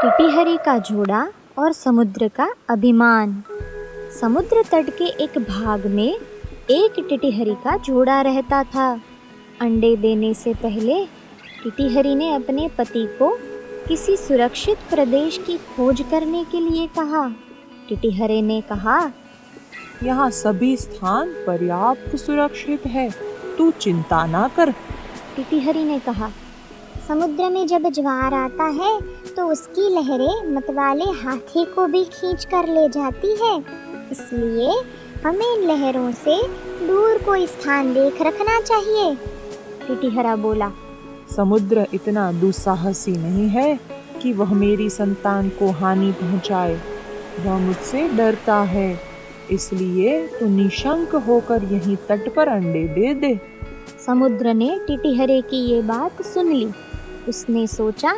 टिटिहरी का जोड़ा और समुद्र का अभिमान। समुद्र तट के एक भाग में एक टिटिहरी का जोड़ा रहता था। अंडे देने से पहले टिटिहरी ने अपने पति को किसी सुरक्षित प्रदेश की खोज करने के लिए कहा। टिटिहरी ने कहा, यहाँ सभी स्थान पर्याप्त सुरक्षित है, तू चिंता ना कर। टिटिहरी ने कहा, समुद्र में जब ज्वार आता है तो उसकी लहरें मतवाले हाथी को भी खींच कर ले जाती है, इसलिए हमें इन लहरों से दूर कोई स्थान देख रखना चाहिए। टिटिहरा बोला, समुद्र इतना दुस्साहसी नहीं है कि वह मेरी संतान को हानि पहुंचाए। वह मुझसे डरता है, इसलिए तू निशंक होकर यहीं तट पर अंडे दे दे। समुद्र ने टिटिहरे की ये बात सुन ली। उसने सोचा,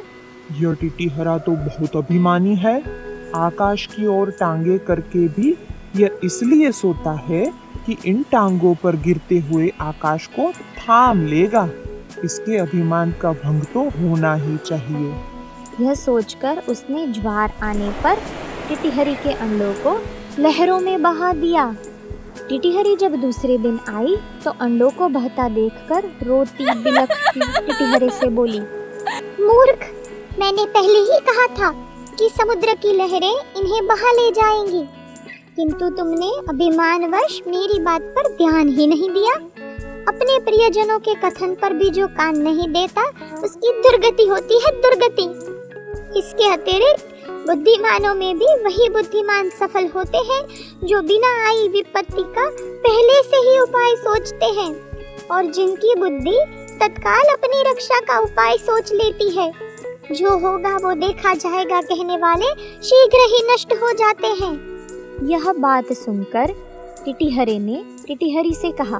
यह टिटिहरा तो बहुत अभिमानी है। आकाश की ओर टांगे करके भी यह इसलिए सोता है कि इन टांगों पर गिरते हुए आकाश को थाम लेगा। इसके अभिमान का भंग तो होना ही चाहिए। यह सोचकर उसने ज्वार आने पर टिटिहरी के अंडों को लहरों में बहा दिया। टिटिहरी जब दूसरे दिन आई तो अंडों को बहता देखकर रोती बिलखती टिटिहरे से बोली, मूर्ख, मैंने पहले ही कहा था कि समुद्र की लहरें इन्हें बहा ले जाएंगी, किंतु तुमने अभिमानवश मेरी बात पर ध्यान ही नहीं दिया। अपने प्रियजनों के कथन पर भी जो कान नहीं देता उसकी दुर्गति होती है, दुर्गति। इसके अतिरिक्त बुद्धिमानों में भी वही बुद्धिमान सफल होते हैं जो बिना आई विपत्ति का पहले से ही उपाय सोचते हैं, और जिनकी बुद्धि तत्काल अपनी रक्षा का उपाय सोच लेती है। जो होगा वो देखा जाएगा कहने वाले शीघ्र ही नष्ट हो जाते हैं। यह बात सुनकर टिटिहरे ने टिटिहरी से कहा,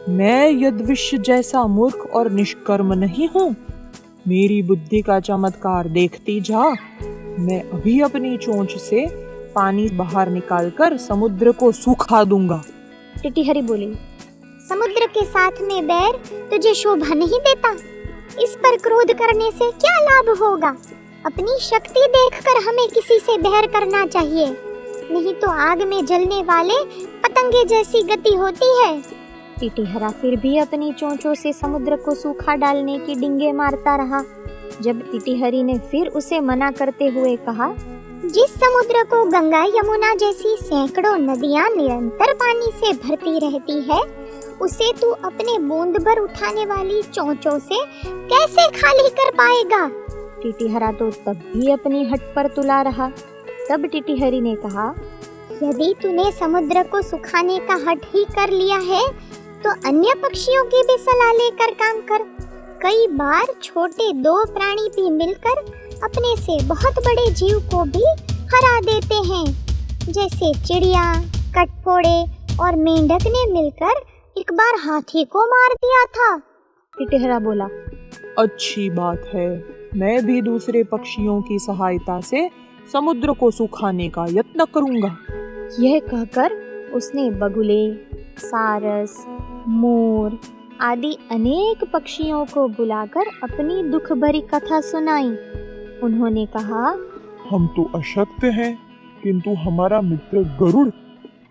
मैं यदविश्य जैसा मूर्ख और निष्कर्म नहीं हूँ। मेरी बुद्धि का चमत्कार देखती जा। मैं अभी अपनी चोंच से पानी बाहर निकालकर समुद्र को सुखा दूंगा। टिटिहरी बोली, समुद्र के साथ में बैर तुझे शोभा नहीं देता। इस पर क्रोध करने से क्या लाभ होगा? अपनी शक्ति देखकर हमें किसी से बैर करना चाहिए, नहीं तो आग में जलने वाले पतंगे जैसी गति होती है। टिटिहरा फिर भी अपनी चोंचों से समुद्र को सूखा डालने की डींगे मारता रहा। जब टिटिहरी ने फिर उसे मना करते हुए कहा, जिस समुद्र को गंगा यमुना जैसी सैकड़ों नदियां निरंतर पानी से भरती रहती है, उसे तू अपने बूंद भर उठाने वाली चोंचों से कैसे खाली कर पाएगा? टिटिहरा तो तब भी अपनी हट पर तुला रहा। तब टिटिहरी ने कहा, यदि तूने समुद्र को सुखाने का हट ही कर लिया है तो अन्य पक्षियों की भी सलाह लेकर काम कर। कई बार छोटे दो प्राणी भी मिलकर अपने से बहुत बड़े जीव को भी हरा देते हैं, जैसे चिड़िया, कटफोड़े और मेंढक ने मिलकर एक बार हाथी को मार दिया था। टिटिहरा बोला, अच्छी बात है। मैं भी दूसरे पक्षियों की सहायता से समुद्र को सुखाने का यत्न करूंगा। यह कहकर उसने बगुले, सारस, मोर आदि अनेक पक्षियों को बुलाकर अपनी दुख भरी कथा सुनाई। उन्होंने कहा, हम तो अशक्त हैं, किंतु हमारा मित्र गरुड़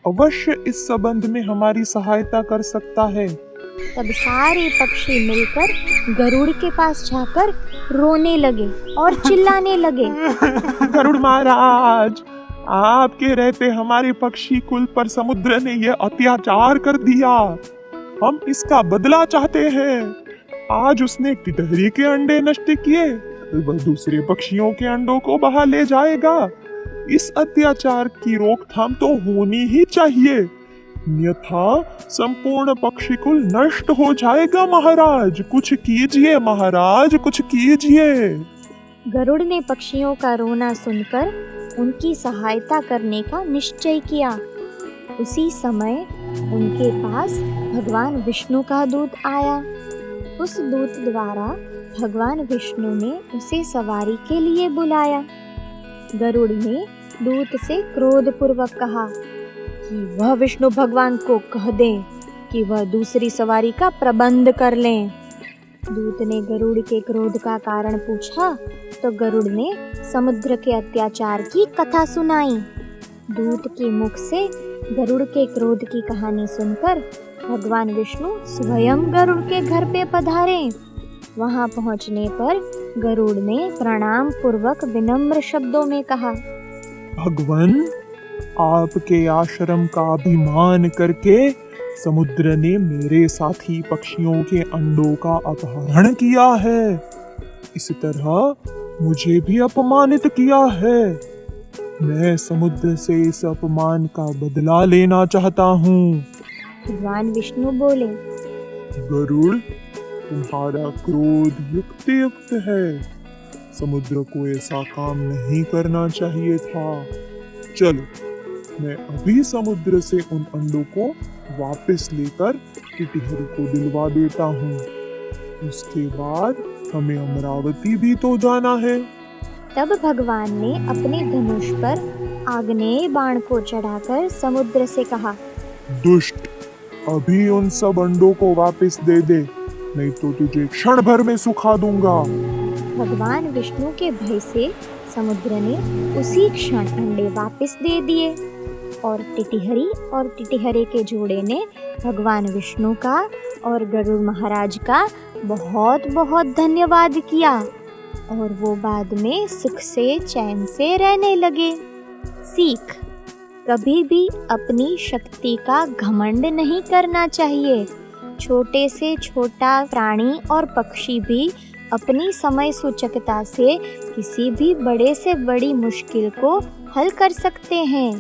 अवश्य इस संबंध में हमारी सहायता कर सकता है। तब सारे पक्षी मिलकर गरुड़ के पास जाकर रोने लगे और चिल्लाने लगे, गरुड़ महाराज, आपके रहते हमारे पक्षी कुल पर समुद्र ने यह अत्याचार कर दिया। हम इसका बदला चाहते हैं। आज उसने टिटिहरी के अंडे नष्ट किए, वह दूसरे पक्षियों के अंडों को बहा ले जाएगा। इस अत्याचार की रोकथाम तो होनी ही चाहिए, अन्यथा संपूर्ण पक्षी कुल नष्ट हो जाएगा। महाराज कुछ कीजिए, महाराज कुछ कीजिए। गरुड़ ने पक्षियों का रोना सुनकर उनकी सहायता करने का निश्चय किया। उसी समय उनके पास भगवान विष्णु का दूत आया। उस दूत द्वारा भगवान विष्णु ने उसे सवारी के लिए बुलाया। गरुड़ ने दूत से क्रोधपूर्वक कहा कि वह विष्णु भगवान को कह दें कि वह दूसरी सवारी का प्रबंध कर लें। दूत ने गरुड़ के क्रोध का कारण पूछा तो गरुड़ ने समुद्र के अत्याचार की कथा सुनाई। दूत के मुख से गरुड़ के क्रोध की कहानी सुनकर भगवान विष्णु स्वयं गरुड़ के घर पे पधारे। वहां पहुंचने पर गरुड़ ने प्रणाम पूर्वक विनम्र शब्दों में कहा, भगवान, आपके आश्रम का अभिमान करके समुद्र ने मेरे साथी पक्षियों के अंडों का अपहरण किया है। इस तरह मुझे भी अपमानित किया है। मैं समुद्र से इस अपमान का बदला लेना चाहता हूँ। भगवान विष्णु बोले, गरुड़, तुम्हारा क्रोध युक्तियुक्त है। समुद्र को ऐसा काम नहीं करना चाहिए था। चलो, मैं अभी समुद्र से उन अंडों को वापस लेकर टिटिहरी को दिलवा देता हूँ। उसके बाद हमें अमरावती भी तो जाना है। तब भगवान ने अपने धनुष पर आग्नेय बाण को चढ़ाकर समुद्र से कहा, दुष्ट, अभी उन सब अंडों को वापस दे दे, नहीं तो तुझे क्षण भर में सुखा दूंगा। भगवान विष्णु के भय से समुद्र ने उसी क्षण अंडे वापस दे दिए और टिटिहरी के जोड़े ने भगवान विष्णु का और गरुड़ महाराज का बहुत बहुत धन्यवाद किया और वो बाद में सुख से चैन से रहने लगे। सीख, कभी भी अपनी शक्ति का घमंड नहीं करना चाहिए। छोटे से छोटा प्राणी और पक्षी भी अपनी समय सूचकता से किसी भी बड़े से बड़ी मुश्किल को हल कर सकते हैं।